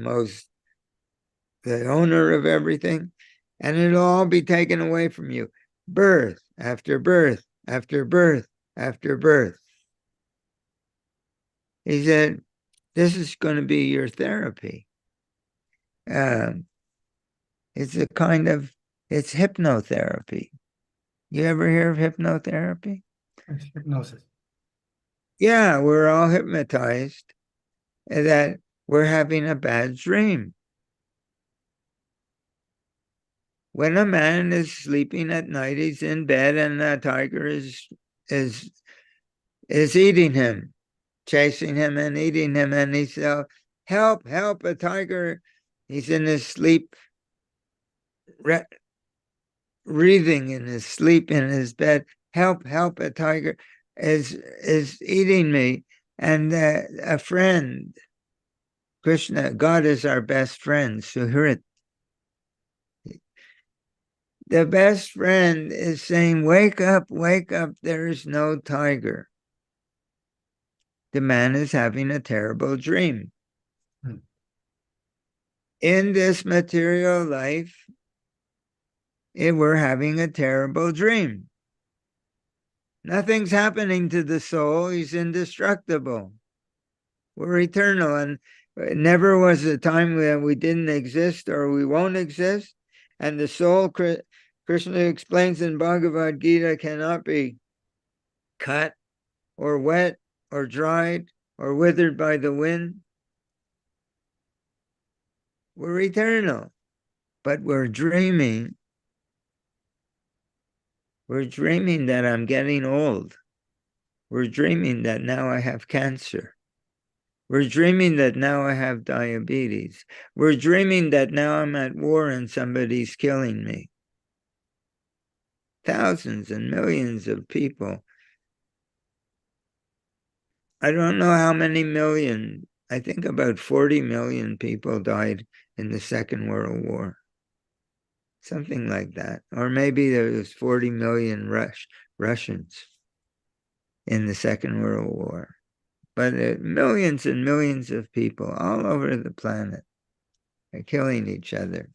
Speaker 1: the owner of everything, and it'll all be taken away from you. Birth after birth after birth after birth. He said, this is going to be your therapy. It's it's hypnotherapy. You ever hear of hypnotherapy?
Speaker 2: It's hypnosis.
Speaker 1: Yeah, we're all hypnotized that we're having a bad dream. When a man is sleeping at night, he's in bed and a tiger is eating him, chasing him and eating him, and he says, help, a tiger. He's in his sleep, breathing in his sleep in his bed. Help, a tiger is eating me. And a friend, Krishna, God is our best friend, Suhrit. The best friend is saying, wake up, there is no tiger. The man is having a terrible dream. In this material life, we're having a terrible dream. Nothing's happening to the soul. He's indestructible. We're eternal, and never was a time when we didn't exist or we won't exist. And the soul, Krishna explains in Bhagavad Gita, cannot be cut or wet or dried or withered by the wind. We're eternal, but we're dreaming. We're dreaming that I'm getting old. We're dreaming that now I have cancer. We're dreaming that now I have diabetes. We're dreaming that now I'm at war and somebody's killing me. Thousands and millions of people. I don't know how many million. I think about 40 million people died in the Second World War. Something like that. Or maybe there was 40 million Russians in the Second World War. But millions and millions of people all over the planet are killing each other.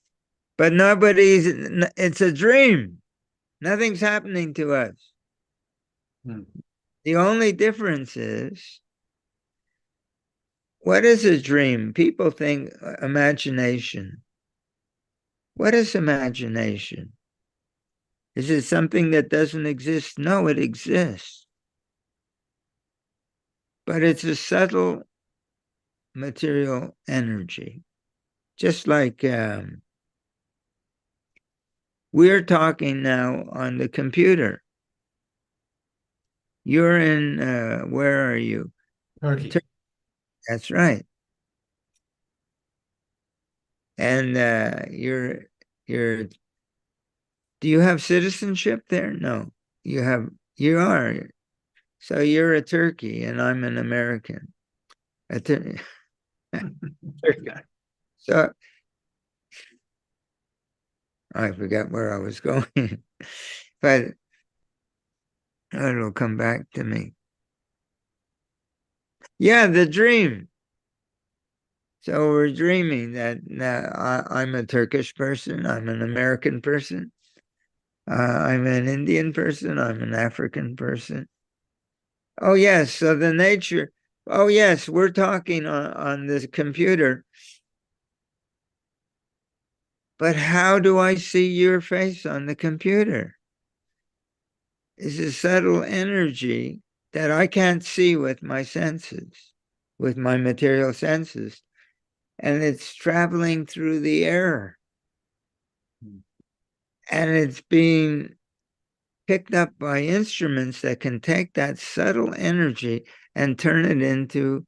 Speaker 1: But it's a dream. Nothing's happening to us. The only difference is, what is a dream? People think imagination. What is imagination? Is it something that doesn't exist? No, it exists. But it's a subtle material energy. Just like we're talking now on the computer. You're in, where are you?
Speaker 2: Turkey.
Speaker 1: That's right. And do you have citizenship there? No, you are. So you're a Turkey and I'm an American. So I forget where I was going, but it'll come back to me. Yeah, the dream. So we're dreaming that I'm a Turkish person, I'm an American person, I'm an Indian person, I'm an African person. Oh, yes. So the nature, oh, yes, we're talking on this computer. But how do I see your face on the computer? It's a subtle energy that I can't see with my senses, with my material senses. And it's traveling through the air. And it's being picked up by instruments that can take that subtle energy and turn it into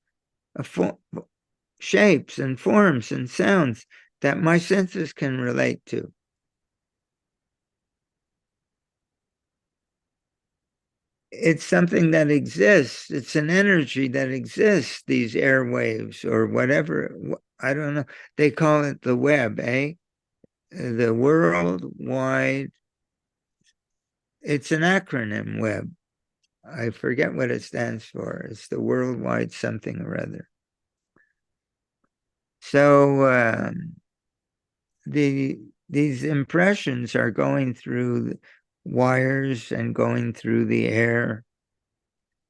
Speaker 1: shapes and forms and sounds that my senses can relate to. It's something that exists. It's an energy that exists, these airwaves or whatever. I don't know. They call it the web, eh? The worldwide. It's an acronym, web. I forget what it stands for. It's the worldwide something or other. So these impressions are going through wires and going through the air.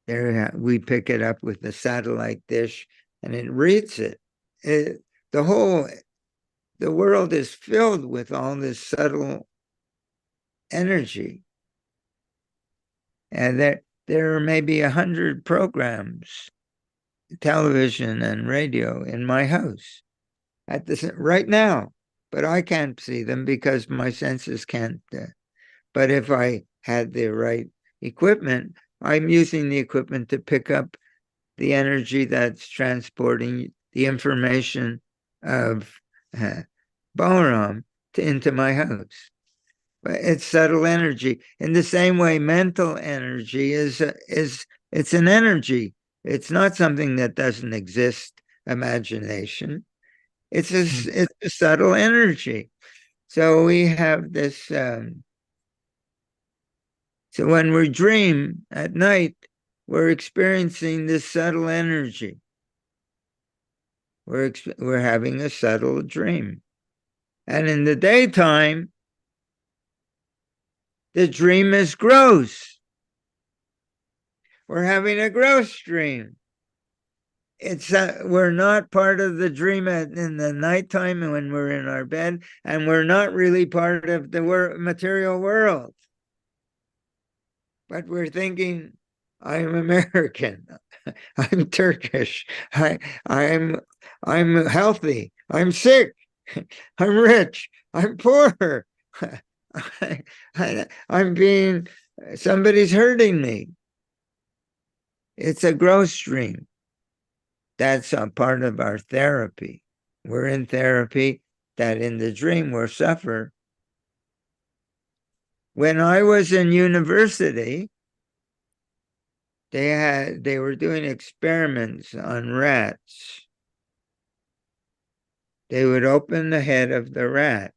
Speaker 1: There we pick it up with the satellite dish, and it reads it. The world is filled with all this subtle energy, and there are maybe 100 programs, television and radio, in my house at this right now, but I can't see them because my senses can't. But if I had the right equipment, I'm using the equipment to pick up the energy that's transporting the information of Balaram into my house. But it's subtle energy. In the same way, mental energy is it's an energy. It's not something that doesn't exist. Imagination. It's a subtle energy. So we have this. So when we dream at night, we're experiencing this subtle energy. We're having a subtle dream. And in the daytime, the dream is gross. We're having a gross dream. We're not part of the dream in the nighttime when we're in our bed, and we're not really part of the material world. But we're thinking, I'm American, I'm Turkish, I'm healthy, I'm sick, I'm rich, I'm poor, I'm being, somebody's hurting me. It's a gross dream. That's a part of our therapy. We're in therapy that in the dream we'll suffer. When I was in university, they were doing experiments on rats. They would open the head of the rat.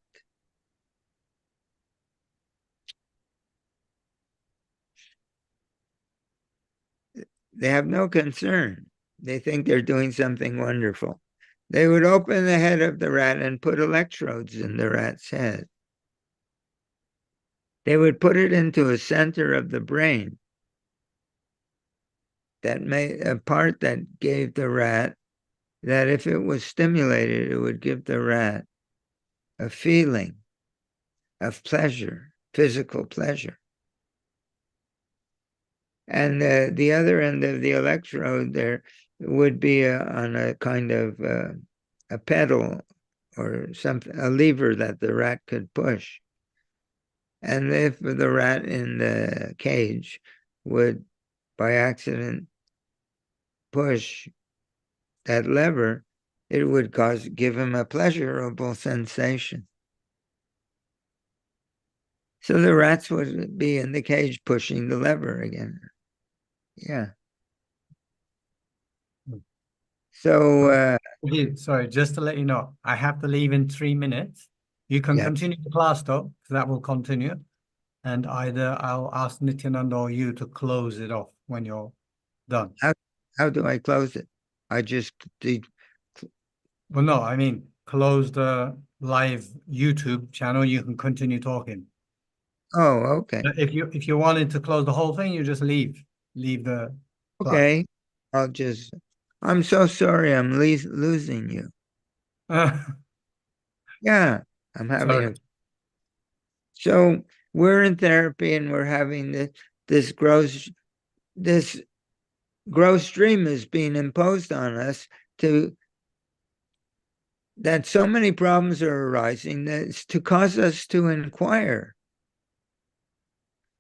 Speaker 1: They have no concern. They think they're doing something wonderful. They would open the head of the rat and put electrodes in the rat's head. They would put it into a center of the brain that made a part that gave the rat, that if it was stimulated, it would give the rat a feeling of pleasure, physical pleasure. And the other end of the electrode there would be on a kind of a pedal or a lever that the rat could push. And if the rat in the cage would, by accident, push that lever, it would give him a pleasurable sensation. So the rats would be in the cage pushing the lever again. Yeah. So
Speaker 2: sorry, just to let you know, I have to leave in 3 minutes. You can
Speaker 1: Yeah.
Speaker 2: continue the class though, that will continue. And either I'll ask Nityananda or you to close it off when you're done.
Speaker 1: How do I close it? I just did.
Speaker 2: Well, no, I mean, close the live YouTube channel. You can continue talking.
Speaker 1: Oh, okay.
Speaker 2: If you wanted to close the whole thing, you just leave the class.
Speaker 1: Okay. I'm so sorry I'm losing you. Yeah, I'm having
Speaker 2: Sorry.
Speaker 1: a, so we're in therapy and we're having this gross stream is being imposed on us that so many problems are arising that it's to cause us to inquire.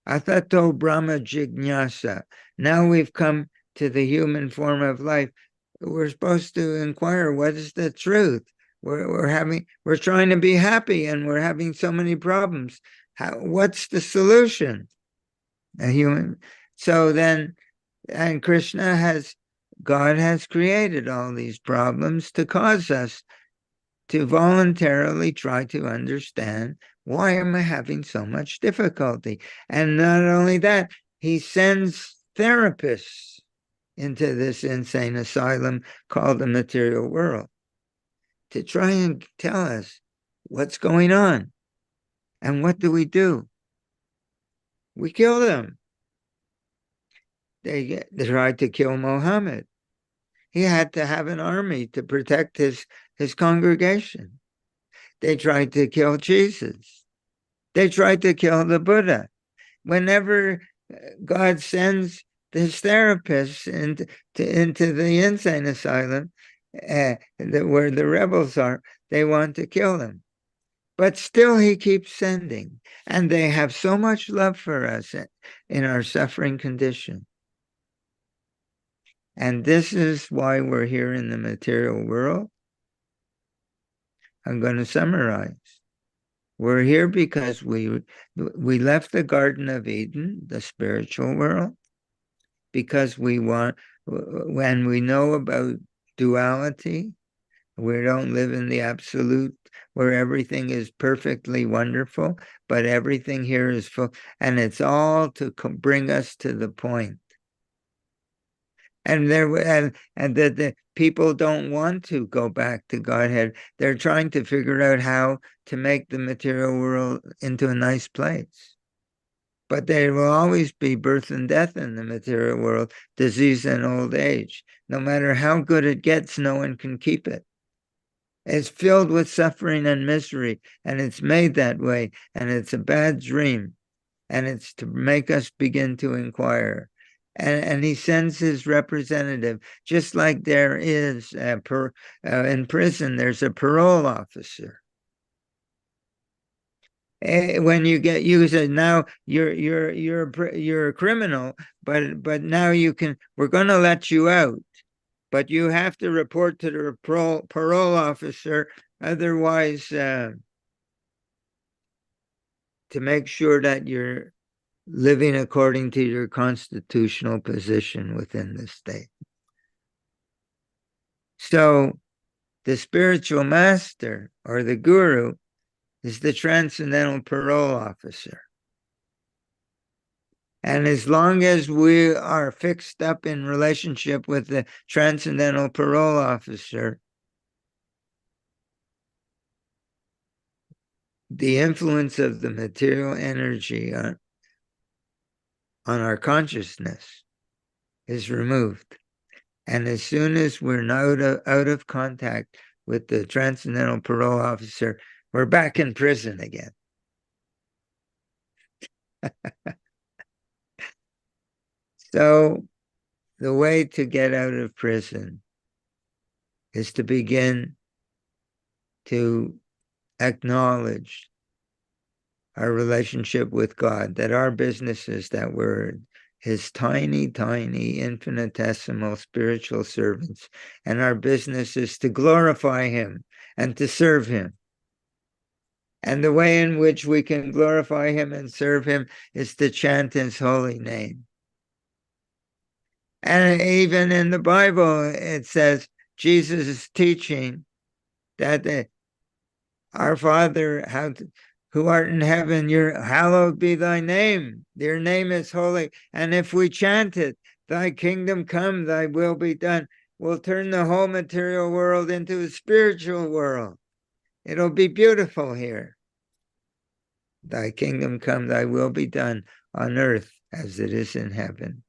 Speaker 1: Atato Brahma Jignasa. Now we've come to the human form of life. We're supposed to inquire, what is the truth? We're trying to be happy and we're having so many problems. What's the solution? A human. So then, and God has created all these problems to cause us to voluntarily try to understand, why am I having so much difficulty? And not only that, he sends therapists into this insane asylum called the material world to try and tell us what's going on. And what do? We kill them. They tried to kill Muhammad. He had to have an army to protect his congregation. They tried to kill Jesus. They tried to kill the Buddha. Whenever God sends his therapists into the insane asylum, where the rebels are, they want to kill them. But still he keeps sending. And they have so much love for us in our suffering condition. And this is why we're here in the material world. I'm going to summarize. We're here because we left the Garden of Eden, the spiritual world, because when we know about duality, we don't live in the absolute where everything is perfectly wonderful, but everything here is full, and it's all to bring us to the point. And that the people don't want to go back to Godhead. They're trying to figure out how to make the material world into a nice place. But there will always be birth and death in the material world, disease and old age. No matter how good it gets, no one can keep it. It's filled with suffering and misery, and it's made that way, and it's a bad dream, and it's to make us begin to inquire. And he sends his representative, just like there is in prison, there's a parole officer. When you get used, now you're a criminal, but now we're going to let you out, but you have to report to the parole officer, otherwise, to make sure that you're living according to your constitutional position within the state. So the spiritual master or the guru is the transcendental parole officer. And as long as we are fixed up in relationship with the transcendental parole officer, the influence of the material energy on our consciousness is removed. And as soon as we're out of contact with the transcendental parole officer, we're back in prison again. So the way to get out of prison is to begin to acknowledge our relationship with God, that our business is that we're his tiny, tiny, infinitesimal spiritual servants. And our business is to glorify him and to serve him. And the way in which we can glorify him and serve him is to chant his holy name. And even in the Bible, it says Jesus is teaching that Our Father, who art in heaven, hallowed be thy name. Your name is holy. And if we chant it, thy kingdom come, thy will be done, we'll turn the whole material world into a spiritual world. It'll be beautiful here. Thy kingdom come, thy will be done on earth as it is in heaven.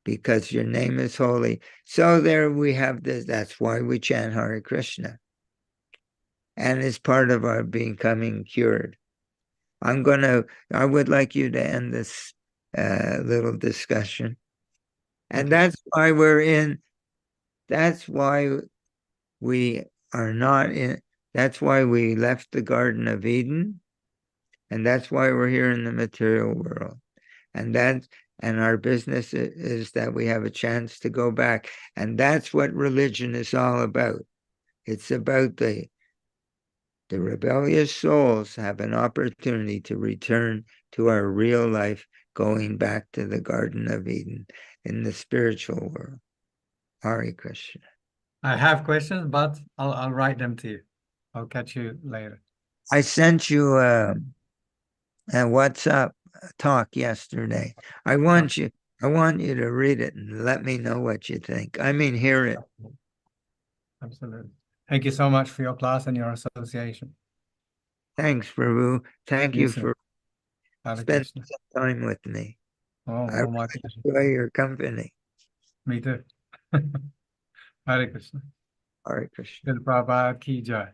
Speaker 1: Because your name is holy. So there we have this. That's why we chant Hare Krishna. And it's part of our becoming cured. I would like you to end this little discussion. And
Speaker 2: Okay.
Speaker 1: that's why we are not in, that's why we left the Garden of Eden. And that's why we're here in the material world. And our business is that we have a chance to go back. And that's what religion is all about. It's about the rebellious souls have an opportunity to return to our real life, going back to the Garden of Eden in the spiritual world. Hare Krishna.
Speaker 2: I have questions, but I'll write them to you. I'll catch you later.
Speaker 1: I sent you a WhatsApp talk yesterday. I want you to read it and let me know what you think. I mean, hear it.
Speaker 2: Absolutely. Thank you so much for your class and your association.
Speaker 1: Thanks, Prabhu. Thank you for spending some time with me.
Speaker 2: Oh,
Speaker 1: I
Speaker 2: my
Speaker 1: really
Speaker 2: pleasure.
Speaker 1: enjoy your company.
Speaker 2: Me too. Hare Krishna.
Speaker 1: Hare Krishna.
Speaker 2: Prabhupada ki jai.